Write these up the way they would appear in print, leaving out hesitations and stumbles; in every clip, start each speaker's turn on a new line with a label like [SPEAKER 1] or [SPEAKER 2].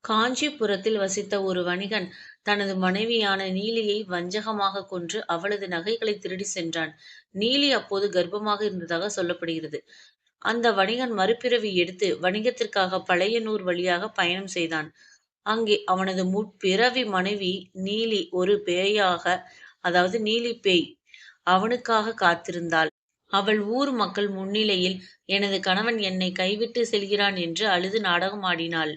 [SPEAKER 1] காஞ்சிபுரத்தில் வசித்த ஒரு வணிகன் தனது மனைவியான நீலியை வஞ்சகமாக கொன்று அவளது நகைகளை திருடி சென்றான். நீலி அப்போது கர்ப்பமாக இருந்ததாக சொல்லப்படுகிறது. அந்த வணிகன் மறுபிறவி எடுத்து வணிகத்திற்காக பழையனூர் வழியாக பயணம் செய்தான். அங்கே அவனது முற்பிறவி மனைவி நீலி ஒரு பேயாக, அதாவது நீலி பேய், அவனுக்காக காத்திருந்தாள். அவள் ஊர் மக்கள் முன்னிலையில் எனது கணவன் என்னை கைவிட்டு செல்கிறான் என்று அழுது நாடகம் ஆடினாள்.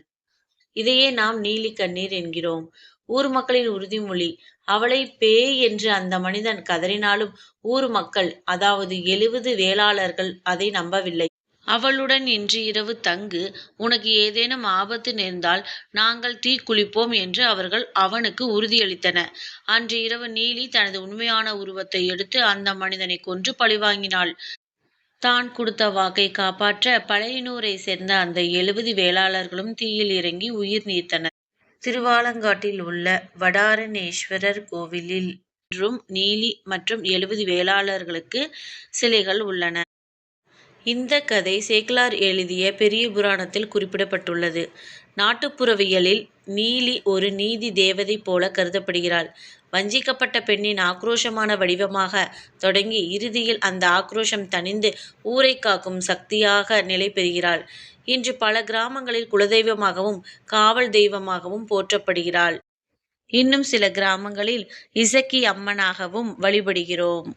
[SPEAKER 1] இதையே நாம் நீலி கண்ணீர் என்கிறோம். ஊர் மக்களின் உறுதிமொழி. அவளை பேய் என்று அந்த மனிதன் கதறினாலும் ஊர் மக்கள், அதாவது 70 வேளாளர்கள் அதை நம்பவில்லை. அவளுடன் இன்று இரவு தங்கு, உனக்கு ஏதேனும் ஆபத்து நேர்ந்தால் நாங்கள் தீக்குளிப்போம் என்று அவர்கள் அவனுக்கு உறுதியளித்தனர். அன்று இரவு நீலி தனது உண்மையான உருவத்தை எடுத்து அந்த மனிதனை கொன்று பழிவாங்கினாள். தான் கொடுத்த வாக்கை காப்பாற்ற பழையனூரை சேர்ந்த அந்த 70 வேளாளர்களும் தீயில் இறங்கி உயிர் நீத்தனர். திருவாலங்காட்டில் உள்ள வடாரணேஸ்வரர் கோவிலில் இன்றும் நீலி மற்றும் 70 வேளாளர்களுக்கு சிலைகள் உள்ளன. இந்த கதை சேக்கிழார் எழுதிய பெரிய புராணத்தில் குறிப்பிடப்பட்டுள்ளது. நாட்டுப்புறவியலில் நீலி ஒரு நீதி தேவதை போல கருதப்படுகிறாள். வஞ்சிக்கப்பட்ட பெண்ணின் ஆக்ரோஷமான வடிவமாக தொடங்கி இறுதியில் அந்த ஆக்ரோஷம் தணிந்து ஊரை காக்கும் சக்தியாக நிலை பெறுகிறாள். இன்று பல கிராமங்களில் குலதெய்வமாகவும் காவல் தெய்வமாகவும் போற்றப்படுகிறாள். இன்னும் சில கிராமங்களில் இசக்கி அம்மனாகவும் வழிபடுகிறோம்.